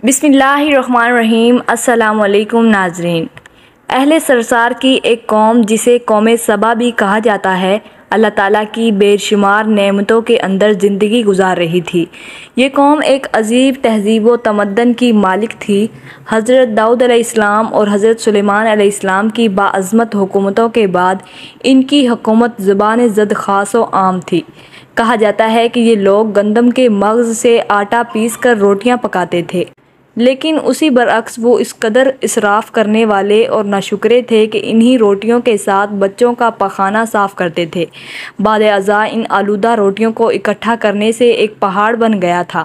بسم اللہ الرحمن الرحیم۔ السلام علیکم ناظرین۔ اہل سرسار کی ایک قوم جسے قوم سبا بھی کہا جاتا ہے، اللہ تعالیٰ کی بے شمار نعمتوں کے اندر زندگی گزار رہی تھی۔ یہ قوم ایک عظیم تہذیب و تمدن کی مالک تھی۔ حضرت داؤد علیہ السلام اور حضرت سلیمان علیہ السلام کی باعظمت حکومتوں کے بعد ان کی حکومت زبان زد خاص و عام تھی۔ کہا جاتا ہے کہ یہ لوگ گندم کے مغز سے آٹا پیس کر روٹیاں پکاتے تھے، لیکن اسی برعکس وہ اس قدر اسراف کرنے والے اور ناشکرے تھے کہ انہی روٹیوں کے ساتھ بچوں کا پاخانہ صاف کرتے تھے۔ بعد ازاں ان آلودہ روٹیوں کو اکٹھا کرنے سے ایک پہاڑ بن گیا تھا۔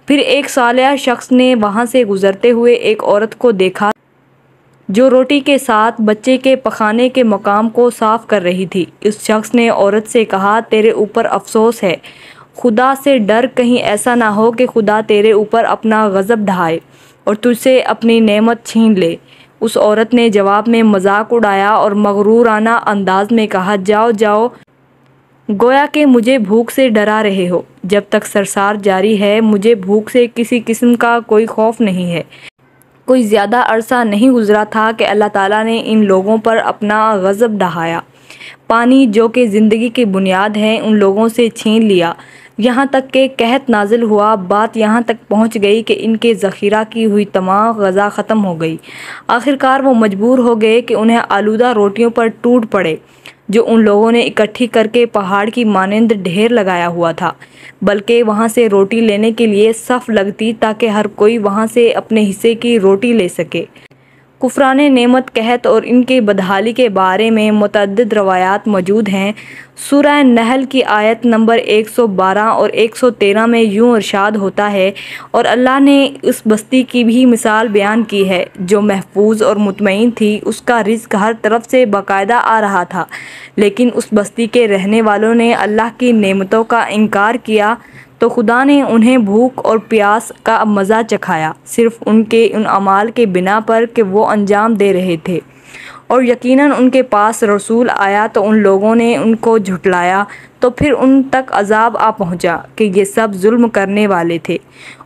پھر ایک صالح شخص نے وہاں سے گزرتے ہوئے ایک عورت کو دیکھا جو روٹی کے ساتھ بچے کے پخانے کے مقام کو صاف کر رہی تھی۔ اس شخص نے عورت سے کہا، تیرے اوپر افسوس ہے، خدا سے ڈر، کہیں ایسا نہ ہو کہ خدا تیرے اوپر اپنا غضب ڈھائے اور تجھ سے اپنی نعمت چھین لے۔ اس عورت نے جواب میں مذاق اڑایا اور مغرورانہ انداز میں کہا، جاؤ جاؤ، گویا کہ مجھے بھوک سے ڈرا رہے ہو۔ جب تک سرسار جاری ہے مجھے بھوک سے کسی قسم کا کوئی خوف نہیں ہے۔ کوئی زیادہ عرصہ نہیں گزرا تھا کہ اللہ تعالیٰ نے ان لوگوں پر اپنا غضب ڈھایا۔ پانی جو کہ زندگی کی بنیاد ہے ان لوگوں سے چھین لیا، یہاں تک کہ قحط نازل ہوا۔ بات یہاں تک پہنچ گئی کہ ان کے ذخیرہ کی ہوئی تمام غذا ختم ہو گئی۔ آخرکار وہ مجبور ہو گئے کہ انہیں آلودہ روٹیوں پر ٹوٹ پڑے جو ان لوگوں نے اکٹھی کر کے پہاڑ کی مانند ڈھیر لگایا ہوا تھا، بلکہ وہاں سے روٹی لینے کے لیے صف لگتی تاکہ ہر کوئی وہاں سے اپنے حصے کی روٹی لے سکے۔ کفران نعمت، قحط اور ان کے بدحالی کے بارے میں متعدد روایات موجود ہیں۔ سورہ نحل کی آیت نمبر 112 اور 113 میں یوں ارشاد ہوتا ہے، اور اللہ نے اس بستی کی بھی مثال بیان کی ہے جو محفوظ اور مطمئن تھی، اس کا رزق ہر طرف سے باقاعدہ آ رہا تھا، لیکن اس بستی کے رہنے والوں نے اللہ کی نعمتوں کا انکار کیا تو خدا نے انہیں بھوک اور پیاس کا مزہ چکھایا، صرف ان کے ان اعمال کے بنا پر کہ وہ انجام دے رہے تھے۔ اور یقیناً ان کے پاس رسول آیا تو ان لوگوں نے ان کو جھٹلایا، تو پھر ان تک عذاب آ پہنچا کہ یہ سب ظلم کرنے والے تھے۔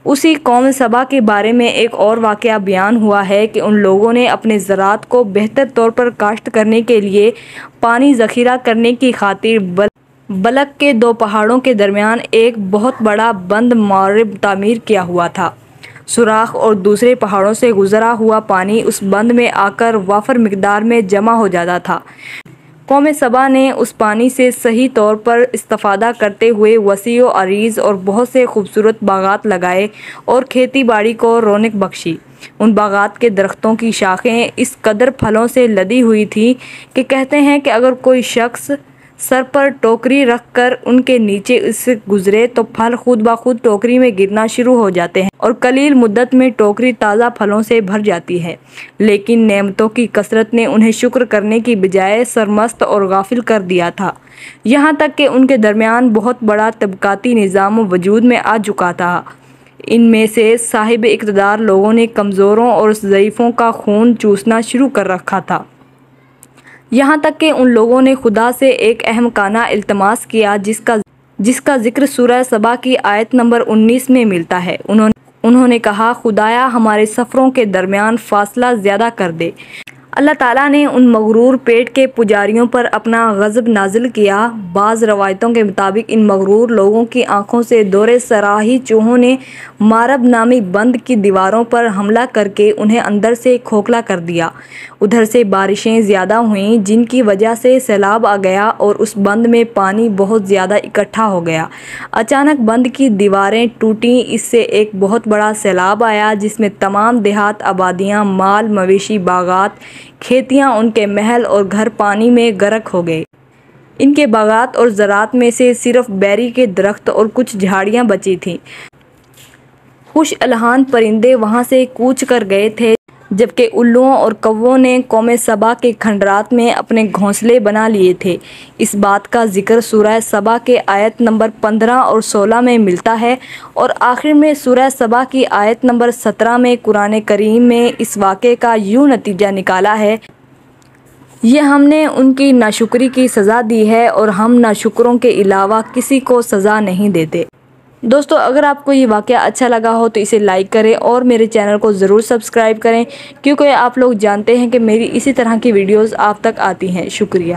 اسی قوم سبا کے بارے میں ایک اور واقعہ بیان ہوا ہے کہ ان لوگوں نے اپنے زراعت کو بہتر طور پر کاشت کرنے کے لیے پانی ذخیرہ کرنے کی خاطر بلک کے دو پہاڑوں کے درمیان ایک بہت بڑا بند معرب تعمیر کیا ہوا تھا۔ سوراخ اور دوسرے پہاڑوں سے گزرا ہوا پانی اس بند میں آ کر وافر مقدار میں جمع ہو جاتا تھا۔ قوم سبا نے اس پانی سے صحیح طور پر استفادہ کرتے ہوئے وسیع و عریض اور بہت سے خوبصورت باغات لگائے اور کھیتی باڑی کو رونق بخشی۔ ان باغات کے درختوں کی شاخیں اس قدر پھلوں سے لدی ہوئی تھیں کہ کہتے ہیں کہ اگر کوئی شخص سر پر ٹوکری رکھ کر ان کے نیچے سے گزرے تو پھل خود بخود ٹوکری میں گرنا شروع ہو جاتے ہیں اور قلیل مدت میں ٹوکری تازہ پھلوں سے بھر جاتی ہے۔ لیکن نعمتوں کی کثرت نے انہیں شکر کرنے کی بجائے سرمست اور غافل کر دیا تھا، یہاں تک کہ ان کے درمیان بہت بڑا طبقاتی نظام وجود میں آ چکا تھا۔ ان میں سے صاحب اقتدار لوگوں نے کمزوروں اور ضعیفوں کا خون چوسنا شروع کر رکھا تھا، یہاں تک کہ ان لوگوں نے خدا سے ایک احمقانہ التماس کیا جس کا ذکر سورہ سبا کی آیت نمبر 19 میں ملتا ہے۔ انہوں نے کہا، خدایا ہمارے سفروں کے درمیان فاصلہ زیادہ کر دے۔ اللہ تعالیٰ نے ان مغرور پیٹ کے پجاریوں پر اپنا غضب نازل کیا۔ بعض روایتوں کے مطابق ان مغرور لوگوں کی آنکھوں سے دور سراہی چوہوں نے مارب نامی بند کی دیواروں پر حملہ کر کے انہیں اندر سے کھوکھلا کر دیا۔ ادھر سے بارشیں زیادہ ہوئیں جن کی وجہ سے سیلاب آ گیا اور اس بند میں پانی بہت زیادہ اکٹھا ہو گیا۔ اچانک بند کی دیواریں ٹوٹیں، اس سے ایک بہت بڑا سیلاب آیا جس میں تمام دیہات، آبادیاں، مال مویشی، باغات، کھیتیاں، ان کے محل اور گھر پانی میں غرق ہو گئے۔ ان کے باغات اور زراعت میں سے صرف بیری کے درخت اور کچھ جھاڑیاں بچی تھیں۔ خوش الحان پرندے وہاں سے کوچ کر گئے تھے، جبکہ الوؤں اور کووں نے قوم سبا کے کھنڈرات میں اپنے گھونسلے بنا لیے تھے۔ اس بات کا ذکر سورہ سبا کے آیت نمبر 15 اور 16 میں ملتا ہے، اور آخر میں سورہ سبا کی آیت نمبر 17 میں قرآن کریم میں اس واقعے کا یوں نتیجہ نکالا ہے، یہ ہم نے ان کی ناشکری کی سزا دی ہے اور ہم ناشکروں کے علاوہ کسی کو سزا نہیں دیتے۔ دوستو اگر آپ کو یہ واقعہ اچھا لگا ہو تو اسے لائک کریں اور میرے چینل کو ضرور سبسکرائب کریں، کیونکہ آپ لوگ جانتے ہیں کہ میری اسی طرح کی ویڈیوز آپ تک آتی ہیں۔ شکریہ۔